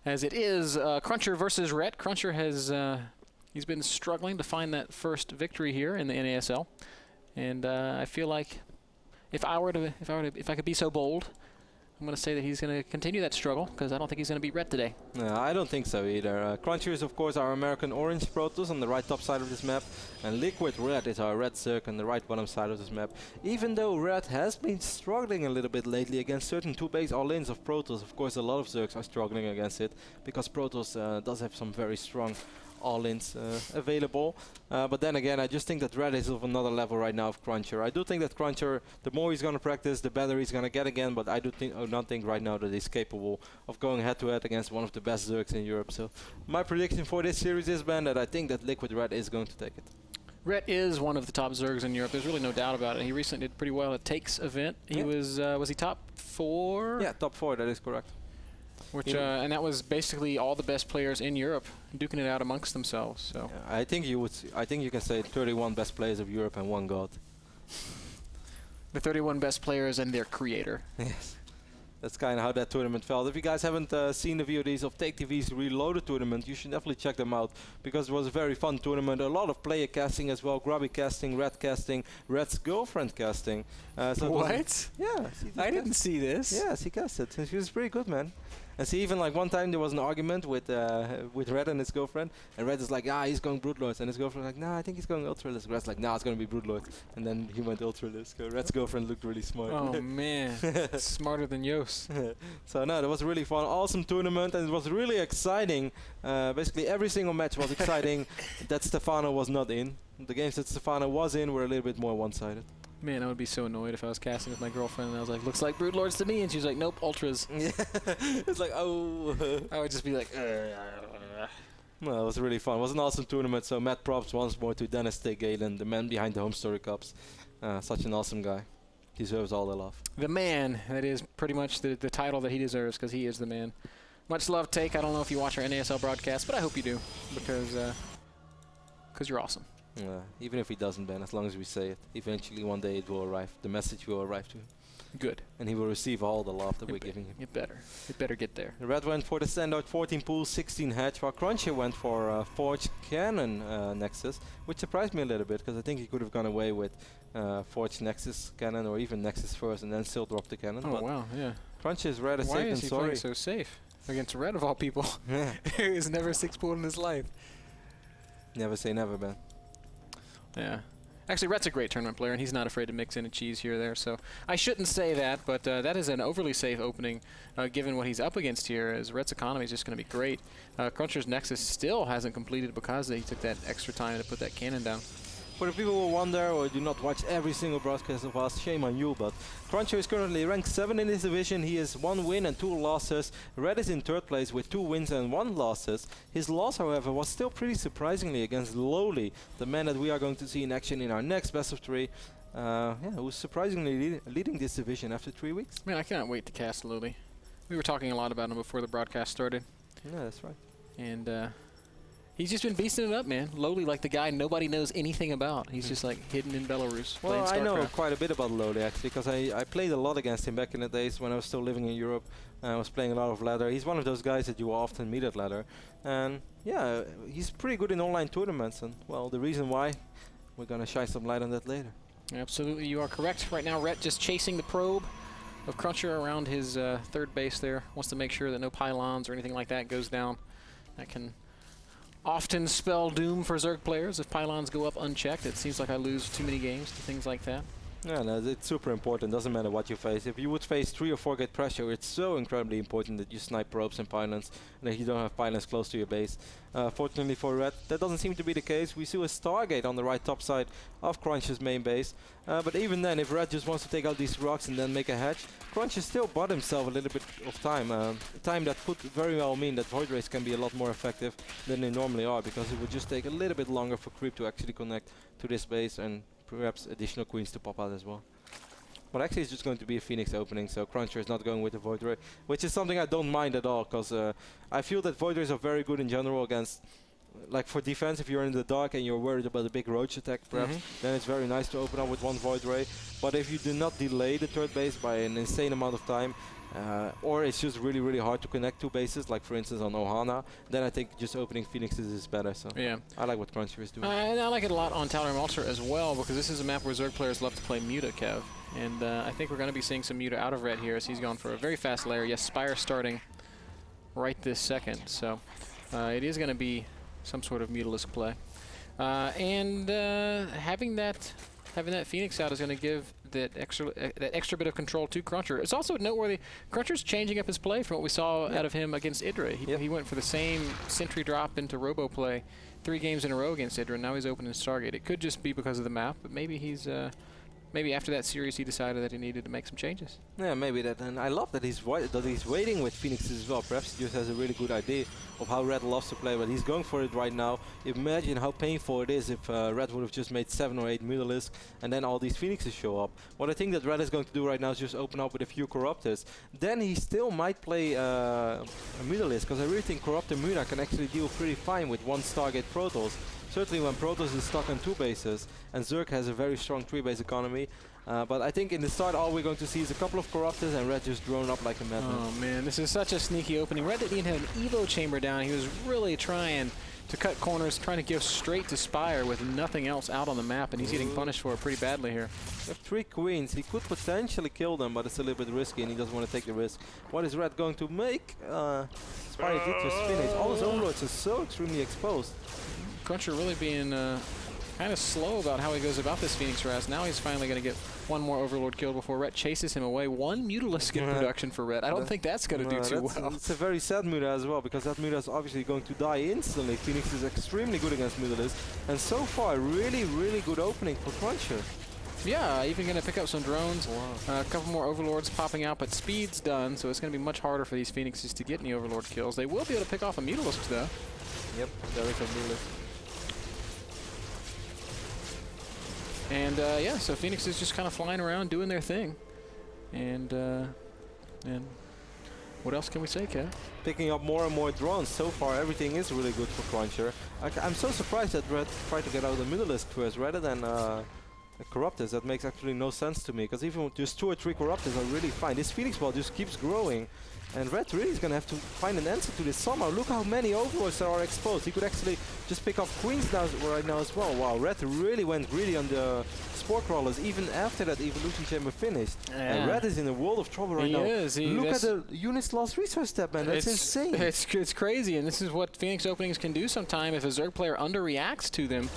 as it is CrunCher versus Rhett. CrunCher has he's been struggling to find that first victory here in the NASL, and I feel like if I could be so bold, I'm going to say that he's going to continue that struggle, because I don't think he's going to beat Rhett today. No, I don't think so either. CrunCher is, of course, our American Orange Protoss on the right top side of this map, and Liquid Red is our Red Zerg on the right bottom side of this map. Even though Red has been struggling a little bit lately against certain 2-base all-ins of Protoss, of course, a lot of Zergs are struggling against it, because Protoss does have some very strong all-ins available. But then again, I just think that Red is of another level right now of CrunCher. I do think that CrunCher, the more he's going to practice, the better he's going to get again, but I do not think right now that he's capable of going head-to-head against one of the best Zergs in Europe. So my prediction for this series is, Ben, that I think that Liquid Red is going to take it. Rhett is one of the top Zergs in Europe. There's really no doubt about it. He recently did pretty well at Takes event. He was he top 4? Yeah, top 4, that is correct. Which and that was basically all the best players in Europe duking it out amongst themselves. So yeah, I think you can say 31 best players of Europe and 1 god. The 31 best players and their creator. Yes. That's kind of how that tournament felt. If you guys haven't seen the VODs of Take TV's Reloaded tournament, you should definitely check them out, because it was a very fun tournament. A lot of player casting as well, Grubby casting, Red casting, Red's girlfriend casting. So what? Yeah. I didn't see this. Yes, he casted. And she was pretty good, man. And see, even like one time there was an argument with Red and his girlfriend, and Red is like, he's going Broodlords, and his girlfriend like, nah, I think he's going Ultralisk. Red's like, nah, it's going to be Broodlords, and then he went Ultralisk. Red's girlfriend looked really smart. Oh man, smarter than Yost. So no, that was a really fun, awesome tournament, and it was really exciting. Basically every single match was exciting that Stefano was not in. The games that Stefano was in were a little bit more one-sided. Man, I would be so annoyed if I was casting with my girlfriend and I was like, looks like Broodlords to me, and she was like, nope, Ultras. Yeah. It's like, oh. I would just be like, Well, it was really fun. It was an awesome tournament, so mad props once more to Dennis T. Galen, the man behind the Home Story Cups. Such an awesome guy. Deserves all the love. The man, that is pretty much the title that he deserves, because he is the man. Much love, Take. I don't know if you watch our NASL broadcast, but I hope you do, because you're awesome. Even if he doesn't, Ben, as long as we say it, eventually one day it will arrive. The message will arrive to him. Good. And he will receive all the love that we're giving him. It better get there. Red went for the standard 14 pool, 16 hatch, while CrunCher went for Forge Cannon Nexus, which surprised me a little bit, because I think he could have gone away with Forge Nexus Cannon, or even Nexus first and then still drop the cannon. Oh, wow, yeah. CrunCher is Red is safe and sorry. Why is he playing so safe against Red of all people? Yeah. He's never 6-pooled in his life. Never say never, Ben. Yeah. Actually, Rhett's a great tournament player, and he's not afraid to mix in a cheese here or there, so I shouldn't say that, but that is an overly safe opening given what he's up against here, as Rhett's economy is just going to be great. CrunCher's Nexus still hasn't completed because he took that extra time to put that cannon down. For the people who wonder or do not watch every single broadcast of us, shame on you, but CrunCher is currently ranked 7 in his division. He has 1 win and 2 losses. Red is in 3rd place with 2 wins and 1 losses. His loss, however, was still pretty surprisingly against Lowly, the man that we are going to see in action in our next best of 3. Who's surprisingly leading this division after 3 weeks. Man, I cannot wait to cast Lowly. We were talking a lot about him before the broadcast started. Yeah, that's right. And he's just been beasting it up, man. Lowly, like the guy nobody knows anything about. He's just like hidden in Belarus. Well, I know quite a bit about Lowly actually, because I played a lot against him back in the days when I was still living in Europe. I was playing a lot of ladder. He's one of those guys that you often meet at ladder. And yeah, he's pretty good in online tournaments. And well, the reason why, we're going to shine some light on that later. Absolutely, you are correct. Right now, Rhett just chasing the probe of CrunCher around his 3rd base there. Wants to make sure that no pylons or anything like that goes down. That can often spell doom for Zerg players if pylons go up unchecked. It seems like I lose too many games to things like that. Yeah, no, it's super important. Doesn't matter what you face. If you would face 3 or 4 gate pressure, it's so incredibly important that you snipe probes and pylons, and that you don't have pylons close to your base. Fortunately for Red, that doesn't seem to be the case. We see a Stargate on the right top side of CrunCher's main base. But even then, if Red just wants to take out these rocks and then make a hatch, CrunCher still bought himself a little bit of time. Time that could very well mean that Void Rays can be a lot more effective than they normally are, because it would just take a little bit longer for Creep to actually connect to this base, and perhaps additional queens to pop out as well. But actually it's just going to be a Phoenix opening, so CrunCher is not going with the Void Ray, which is something I don't mind at all, because I feel that Void Rays are very good in general against like for defense, if you're in the dark and you're worried about a big roach attack, perhaps, then it's very nice to open up with one Void Ray. But if you do not delay the third base by an insane amount of time, or it's just really, really hard to connect two bases, like for instance on Ohana, then I think just opening Phoenixes is better. So yeah, I like what CrunCher is doing. And I like it a lot on Talon Ultra as well, because this is a map where Zerg players love to play Muta, Kev. And I think we're going to be seeing some Muta out of Ret here, as he's gone for a very fast layer. Yes, Spire starting right this second. So it is going to be some sort of Mutalisk play. And having that Phoenix out is going to give that extra bit of control to CrunCher. It's also noteworthy, CrunCher's changing up his play from what we saw out of him against Idra. He went for the same Sentry drop into Robo play 3 games in a row against Idra, and now he's opening Stargate. It could just be because of the map, but maybe he's maybe after that series he decided that he needed to make some changes. Yeah, maybe that. And I love that he's waiting with Phoenixes as well. Perhaps he just has a really good idea of how Red loves to play, but he's going for it right now. Imagine how painful it is if Red would have just made 7 or 8 Mutalisks and then all these Phoenixes show up. What I think that Red is going to do right now is just open up with a few Corruptors. Then he still might play a Mutalisk, because I really think Corruptor Muta can actually deal pretty fine with 1 Stargate Protoss. Certainly when Protoss is stuck on 2 bases, and Zerg has a very strong 3-base economy. But I think in the start all we're going to see is a couple of Corruptors and Red just drone up like a madman. Oh man, this is such a sneaky opening. Red didn't even have an Evo chamber down. He was really trying to cut corners, trying to go straight to Spire with nothing else out on the map, and he's getting punished for it pretty badly here. With 3 Queens, he could potentially kill them, but it's a little bit risky and he doesn't want to take the risk. What is Red going to make? Spire did just finish. All his Overlords are so extremely exposed. CrunCher really being kind of slow about how he goes about this Phoenix Raz. Now he's finally going to get 1 more Overlord kill before Ret chases him away. 1 Mutalisk in production for Ret. I don't think that's going to do too well. It's a very sad Muta as well, because that Muta is obviously going to die instantly. Phoenix is extremely good against Mutalisk, and so far really, really good opening for CrunCher. Yeah, even going to pick up some drones. Wow. A couple more Overlords popping out, but speed's done, so it's going to be much harder for these Phoenixes to get any Overlord kills. They will be able to pick off a Mutalisk though. Yep, there is a Mutalisk. And yeah, so Phoenix is just kind of flying around doing their thing. And what else can we say, Kev? Picking up more and more drones. So far, everything is really good for CrunCher. I'm so surprised that Red tried to get out the Mutalisk first rather than Corruptors. That makes actually no sense to me, because even with just 2 or 3 Corruptors are really fine. This Phoenix ball just keeps growing. And Red really is going to have to find an answer to this somehow. Look how many Overlords are exposed. He could actually just pick up Queens now, right now as well. Wow, Red really went greedy on the Spore Crawlers even after that Evolution Chamber finished. Yeah. And Red is in a world of trouble right now. Look at the unit's lost resource step, man. That's insane. It's crazy, and this is what Phoenix openings can do sometime if a Zerg player underreacts to them.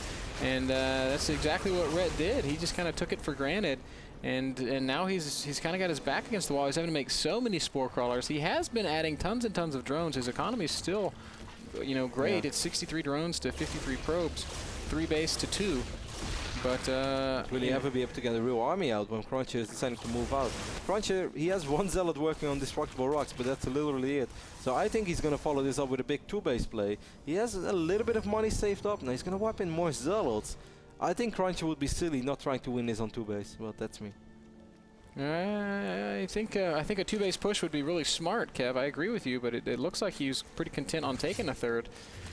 And that's exactly what Red did. He just kind of took it for granted. And now he's kind of got his back against the wall. He's having to make so many Spore Crawlers. He has been adding tons and tons of drones. His economy is still, you know, great. Yeah. It's 63 drones to 53 probes, 3 base to 2. But will he ever be able to get a real army out when CrunCher is deciding to move out? CrunCher, he has 1 Zealot working on Destructible Rocks, but that's literally it. So I think he's going to follow this up with a big 2-base play. He has a little bit of money saved up. Now he's going to wipe in more Zealots. I think CrunCher would be silly not trying to win this on 2-base. Well, that's me. I think a 2-base push would be really smart, Kev. I agree with you, but it looks like he's pretty content on taking a 3rd.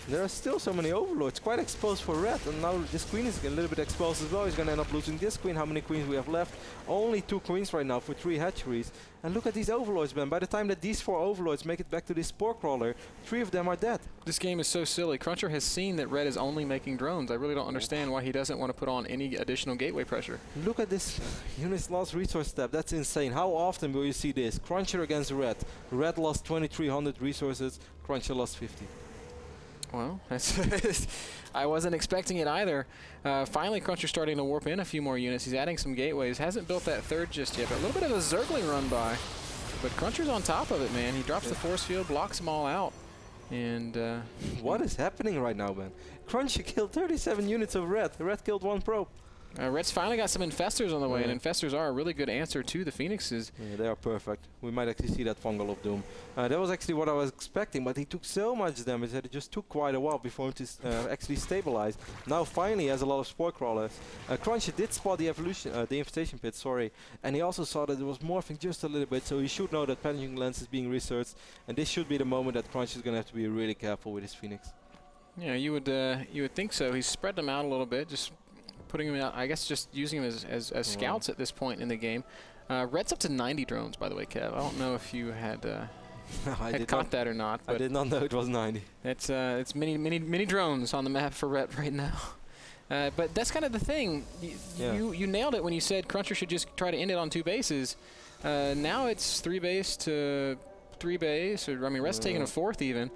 There are still so many Overlords, quite exposed for Red, and now this Queen is a little bit exposed as well. He's going to end up losing this Queen. How many Queens we have left? Only 2 Queens right now for 3 hatcheries. And look at these Overlords, man. By the time that these 4 Overlords make it back to this Spore Crawler, 3 of them are dead. This game is so silly. CrunCher has seen that Red is only making drones. I really don't understand why he doesn't want to put on any additional gateway pressure. Look at this unit's lost resource step. That's insane. How often will you see this? CrunCher against Red. Red lost 2,300 resources. CrunCher lost 50. Well, that's I wasn't expecting it either. Finally, CrunCher's starting to warp in a few more units. He's adding some gateways. Hasn't built that 3rd just yet, but a little bit of a Zergling run by. But CrunCher's on top of it, man. He drops the force field, blocks them all out. And what is happening right now, man? CrunCher killed 37 units of Red. Red killed 1 probe. Red's finally got some Infestors on the way, and Infestors are a really good answer to the Phoenixes. Yeah, they are perfect. We might actually see that Fungal of Doom. That was actually what I was expecting, but he took so much damage that it just took quite a while before him to actually stabilize. Now finally he has a lot of Spore Crawlers. CrunCher did spot the the Infestation Pit, sorry, and he also saw that it was morphing just a little bit, so he should know that Vanishing Lens is being researched, and this should be the moment that CrunCher is going to have to be really careful with his Phoenix. Yeah, you would think so. He's spread them out a little bit, just putting them out. I guess just using them as scouts at this point in the game. Red's up to 90 drones, by the way, Kev. I don't know if you had caught that or not. But I did not know it was 90. It's many drones on the map for Red right now. But that's kind of the thing. You nailed it when you said CrunCher should just try to end it on 2 bases. Now it's 3 base to 3 base. Or, I mean, Red's taking a 4th even.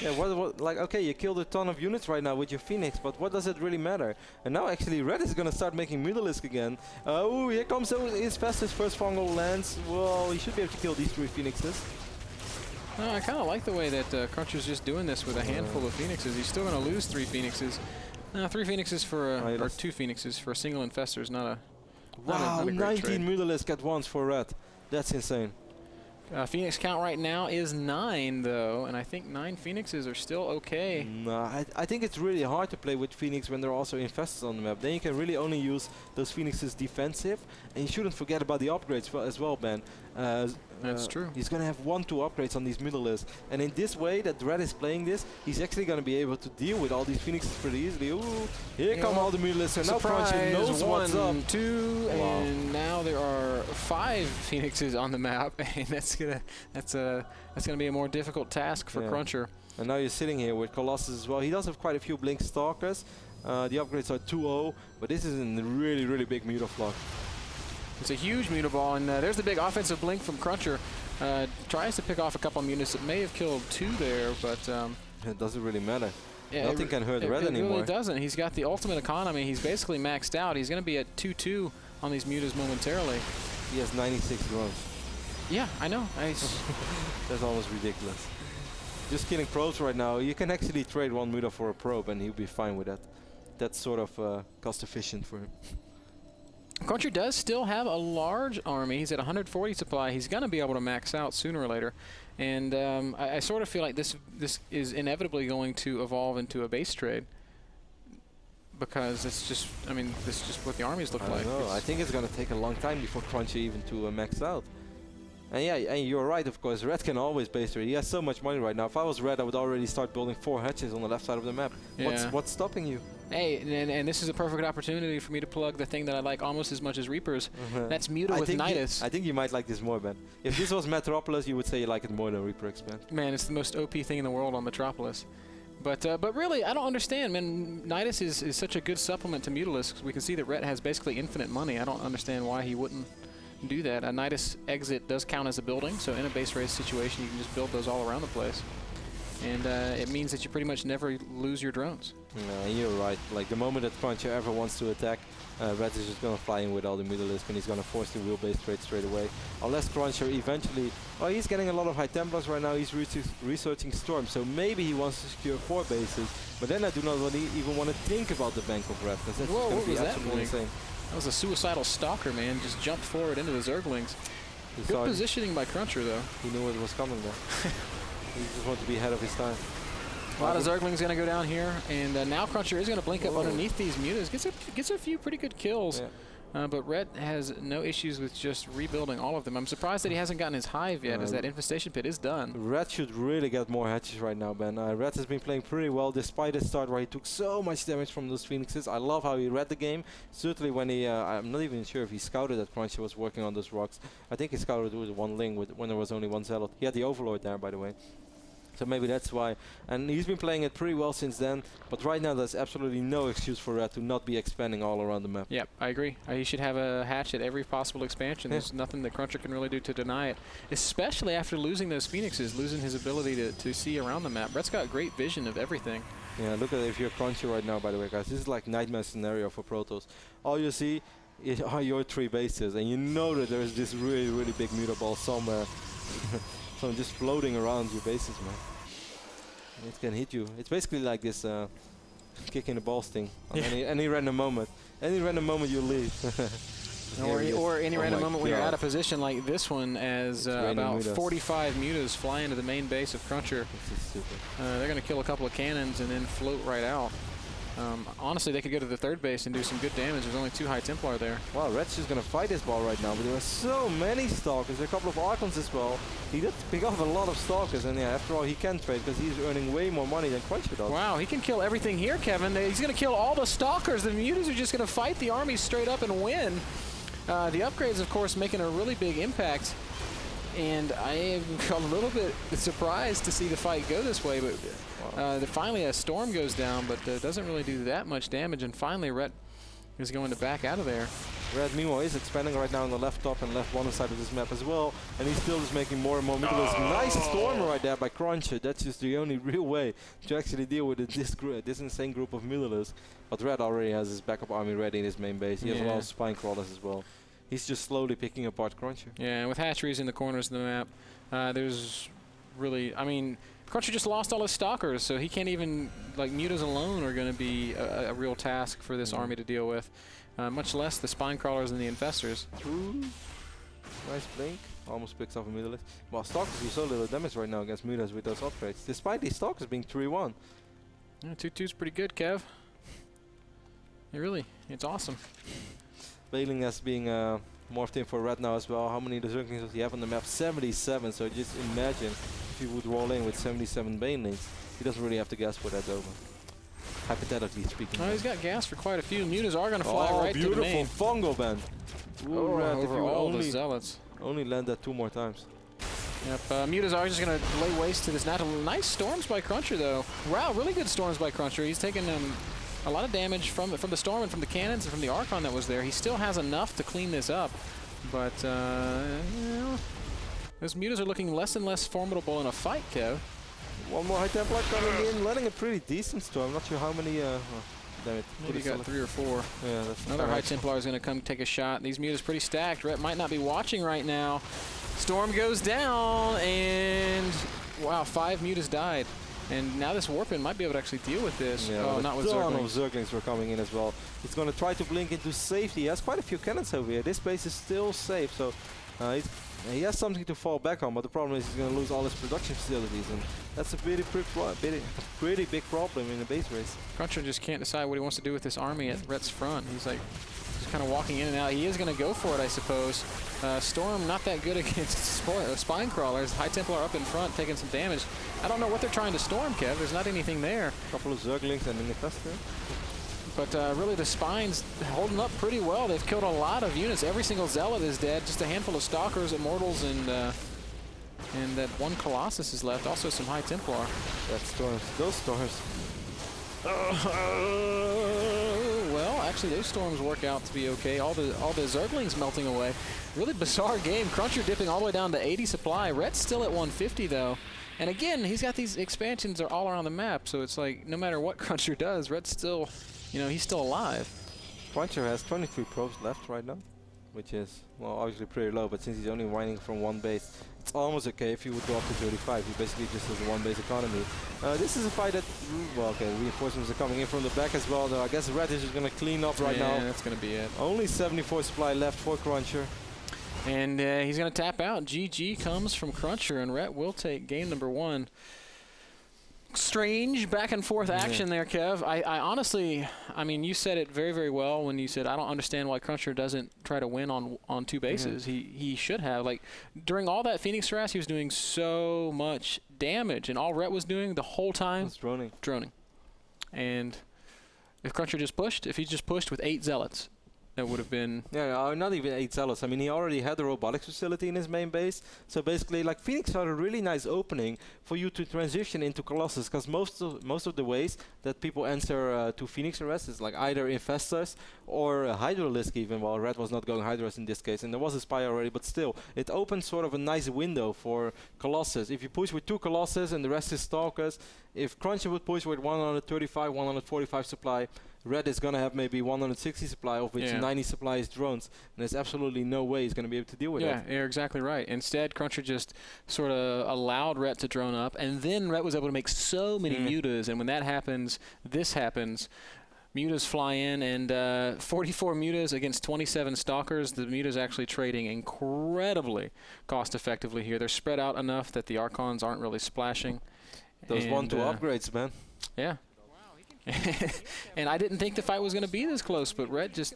Yeah, like, okay, you killed a ton of units right now with your Phoenix, but what does it really matter? And now actually Red is going to start making Mutalisk again. Oh, here comes his fastest first fungal lands. Well, he should be able to kill these 3 Phoenixes. I kind of like the way that CrunCher's just doing this with a handful of Phoenixes. He's still going to lose 3 Phoenixes. 3 Phoenixes for or 2 Phoenixes for a single infestor is not a wow, not a great 19 trade. Mutalisk at once for Red. That's insane. Phoenix count right now is 9, though, and I think 9 Phoenixes are still okay. No, I think it's really hard to play with Phoenix when there are also infestors on the map. Then you can really only use those Phoenixes defensive, and you shouldn't forget about the upgrades as well, Ben. That's true. He's going to have 1-2 upgrades on these Mutalisks, and in this way that Red is playing this, he's actually going to be able to deal with all these Phoenixes pretty easily. Ooh, here come all the Mutalisks, and now CrunCher knows what's up. 2, and now there are 5 Phoenixes on the map, and that's gonna be a more difficult task for CrunCher. And now you're sitting here with Colossus as well. He does have quite a few Blink Stalkers. The upgrades are 2-0, but this is a really, really big Mutaflock. It's a huge Mutaball, and there's the big offensive blink from CrunCher. Tries to pick off a couple of units that may have killed 2 there, but it doesn't really matter. Yeah, nothing can hurt Red anymore. It really doesn't. He's got the ultimate economy. He's basically maxed out. He's going to be at 2-2 on these mutas momentarily. He has 96 drones. Yeah, I know. That's almost ridiculous. Just killing probes right now. You can actually trade 1 muta for a probe, and he'll be fine with that. That's sort of cost efficient for him. CrunCher does still have a large army. He's at 140 supply. He's going to be able to max out sooner or later. And I sort of feel like this is inevitably going to evolve into a base trade. Because it's just, I mean, this is just what the armies look like. I think it's going to take a long time before CrunCher even to max out. And yeah, and you're right, of course. Red can always base trade. He has so much money right now. If I was Red, I would already start building 4 hatches on the left side of the map. Yeah. What's stopping you? Hey, and this is a perfect opportunity for me to plug the thing that I like almost as much as Reapers. That's Muta with Nidus. I think you might like this more, Ben. If this was Metropolis, you would say you like it more than Reaper Expand. Man, it's the most OP thing in the world on Metropolis. But really, I don't understand, man. Nidus is such a good supplement to Mutalisks. We can see that Red has basically infinite money. I don't understand why he wouldn't do that. A Nidus exit does count as a building, so in a base race situation, you can just build those all around the place. And it means that you pretty much never lose your drones. No, you're right. Like, the moment that CrunCher ever wants to attack, Red is just going to fly in with all the Mutalisks, and he's going to force the wheel-based trade straight away. Unless CrunCher eventually... Oh, he's getting a lot of High Templars right now. He's researching Storm, so maybe he wants to secure 4 bases. But then I do not really even want to think about the bank of Red, because that's going to be absolutely insane. That was a suicidal stalker, man. Just jumped forward into the Zerglings. Good positioning by CrunCher, though. He knew it was coming, though. He just wanted to be ahead of his time. A lot of Zerglings going to go down here, and now CrunCher is going to blink up underneath these mutas. Gets a few pretty good kills, but Red has no issues with just rebuilding all of them. I'm surprised that he hasn't gotten his hive yet, as that infestation pit is done. Red should really get more hatches right now, Ben. Red has been playing pretty well, despite his start where he took so much damage from those Phoenixes. I love how he read the game. Certainly when he, I'm not even sure if he scouted that CrunCher was working on those rocks. I think he scouted with 1 Ling when there was only 1 Zealot. He had the Overlord there, by the way. So maybe that's why. And he's been playing it pretty well since then. But right now, there's absolutely no excuse for Red to not be expanding all around the map. Yeah, I agree. He should have a hatch at every possible expansion. There's nothing that CrunCher can really do to deny it. Especially after losing those Phoenixes, losing his ability to see around the map. Red's got great vision of everything. Yeah, look at it if you're CrunCher right now, by the way, guys. This is like nightmare scenario for Protoss. All you see are your 3 bases. And you know that there's this really, really big Mutaball somewhere. So just floating around your bases, man. It can hit you. It's basically like this kick in the balls thing. Any random moment. Any random moment you leave. or any random moment when you're out of position like this one, as about mutas. 45 mutas fly into the main base of CrunCher. This is stupid. They're going to kill a couple of cannons and then float right out. Honestly, they could go to the third base and do some good damage. There's only 2 High Templar there. Wow, Red's just going to fight this ball right now, but there are so many Stalkers, a couple of Archons as well. He did pick off a lot of Stalkers, and yeah, after all, he can trade because he's earning way more money than CrunCher does. Wow, he can kill everything here, Kevin. He's going to kill all the Stalkers. The Mutas are just going to fight the army straight up and win. The upgrades, of course, making a really big impact. And I am a little bit surprised to see the fight go this way, but finally a Storm goes down, but doesn't really do that much damage, and finally Rhett is going to back out of there. Red, meanwhile, is expanding right now on the left top and left bottom side of this map as well, and he's still just making more and more Mythos. Nice Storm right there by CrunCher. That's just the only real way to actually deal with this insane group of Mythos. But Red already has his backup army ready in his main base. He has a lot of Spine Crawlers as well. He's just slowly picking apart CrunCher. Yeah, and with hatcheries in the corners of the map, there's really, I mean, CrunCher just lost all his Stalkers, so he can't even, like, Mutas alone are going to be a real task for this army to deal with, much less the Spine Crawlers and the Infestors. Ooh. Nice blink. Almost picks off a Mutalist. Well, Stalkers do so little damage right now against Mutas with those upgrades, despite these Stalkers being 3-1. Yeah, 2-2's pretty good, Kev. It's awesome. Bailing as being morphed in for Red now as well. How many Zerglings does he have on the map? 77, so just imagine if he would roll in with 77 Banelings. He doesn't really have to guess for that over. Hypothetically speaking. Oh, he's got gas for quite a few. Mutas are going to fly right to the main. Beautiful Fungo Band. Ooh, Red, if you all the Zealots. Only land that 2 more times. Yep, Mutas are just going to lay waste to this. Nice Storms by CrunCher, though. Wow, really good Storms by CrunCher. He's taken a lot of damage from the Storm and from the cannons and from the Archon that was there. He still has enough to clean this up, but you know, those Mutas are looking less and less formidable in a fight, Kev. One more High Templar coming in, letting a pretty decent Storm. Not sure how many. Damn it. Maybe got 3 or 4. Yeah, that's another High Templar is going to come take a shot. These Mutas pretty stacked. Rhett might not be watching right now. Storm goes down, and wow, 5 Mutas died. And now this Warpin might be able to actually deal with this. Yeah, oh, not with Zerglings. Zerglings were coming in as well. He's going to try to blink into safety. He has quite a few cannons over here. This base is still safe, so he has something to fall back on. But the problem is he's going to lose all his production facilities, and that's a pretty big problem in the base race. CrunCher just can't decide what he wants to do with this army at Rhett's front. He's like just kind of walking in and out. He is going to go for it, I suppose. Storm not that good against Spine Crawlers. High Templar up in front taking some damage. I don't know what they're trying to storm, Kev. There's not anything there. A couple of Zerglings and an Infestor. But really the Spine's holding up pretty well. They've killed a lot of units. Every single Zealot is dead. Just a handful of Stalkers, Immortals, and that 1 Colossus is left. Also some High Templar. That's Storms. Those Storms. Well, actually, those Storms work out to be okay. All the Zerglings melting away. Really bizarre game. CrunCher dipping all the way down to 80 supply. Rhett's still at 150 though. And again, he's got these expansions are all around the map, so it's like no matter what CrunCher does, Rhett's still, you know, he's still alive. CrunCher has 23 probes left right now, which is, well, obviously pretty low, but since he's only mining from 1 base, it's almost okay if he would go up to 35. He basically just has a 1 base economy. This is a fight that, well, okay, reinforcements are coming in from the back as well, though. I guess Red is just going to clean up right now. Yeah, that's going to be it. Only 74 supply left for CrunCher. And he's going to tap out. GG comes from CrunCher, and Rhett will take game number 1. Strange back and forth action there, Kev. I honestly, I mean, you said it very, very well when you said, I don't understand why CrunCher doesn't try to win on 2 bases. He should have. Like, during all that Phoenix harass, he was doing so much damage, and all Rhett was doing the whole time was droning. And if CrunCher just pushed, if he just pushed with 8 Zealots, that would have been... Yeah, not even 8 Zealots. I mean, he already had the robotics facility in his main base. So basically, like, Phoenix had a really nice opening for you to transition into Colossus, because most of the ways that people enter to Phoenix arrest is like either Infestors or Hydralisk even, while Red was not going Hydralisk in this case. And there was a Spy already, but still, it opens sort of a nice window for Colossus. If you push with 2 Colossus and the rest is Stalkers, if CrunCher would push with 135, 145 supply, Red is going to have maybe 160 supply, of which 90 supply is drones. And there's absolutely no way he's going to be able to deal with that. Yeah, you're exactly right. Instead, CrunCher just sort of allowed Ret to drone up, and then Ret was able to make so many mutas, and when that happens, this happens. Mutas fly in, and 44 mutas against 27 stalkers. The mutas actually trading incredibly cost-effectively here. They're spread out enough that the Archons aren't really splashing. Those 1-2 upgrades, man. Yeah. And I didn't think the fight was going to be this close, but Red just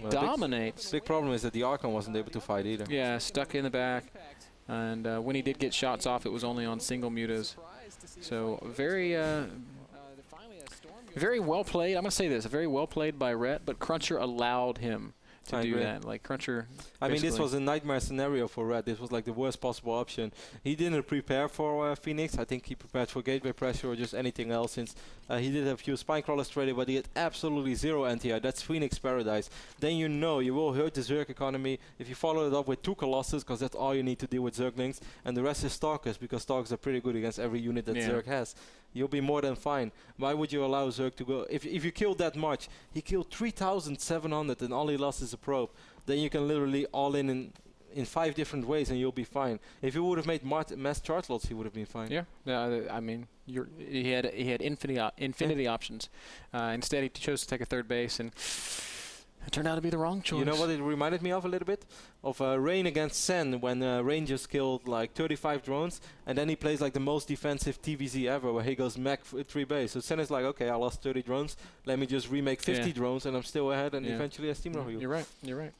dominates. Big problem is that the Archon wasn't able to fight either. Yeah, stuck in the back. And when he did get shots off, it was only on single mutas. So very well played. I'm going to say this, very well played by Rhett, but CrunCher allowed him to do that. Like CrunCher. I mean, this was a nightmare scenario for Red. This was like the worst possible option. He didn't prepare for Phoenix. I think he prepared for gateway pressure or just anything else, since he did have a few spine crawlers traded, but he had absolutely zero anti-air. That's Phoenix paradise. Then you know you will hurt the Zerg economy if you follow it up with 2 Colossus, because that's all you need to deal with Zerglings, and the rest is Stalkers, because Stalkers are pretty good against every unit that Zerg has. You'll be more than fine. Why would you allow Zerg to go? If you killed that much, he killed 3,700 and all he lost is a probe. Then you can literally all in 5 different ways and you'll be fine. If he would have made mass charge lots, he would have been fine. Yeah, I mean, he had infinity options. Instead, he chose to take a third base, and it turned out to be the wrong choice. You know what it reminded me of a little bit? Of Rain against Sen, when Rain just killed like 35 drones, and then he plays like the most defensive TVZ ever, where he goes mech 3 base. So Sen is like, okay, I lost 30 drones, let me just remake 50 drones, and I'm still ahead, and eventually I steamroll you. You're right.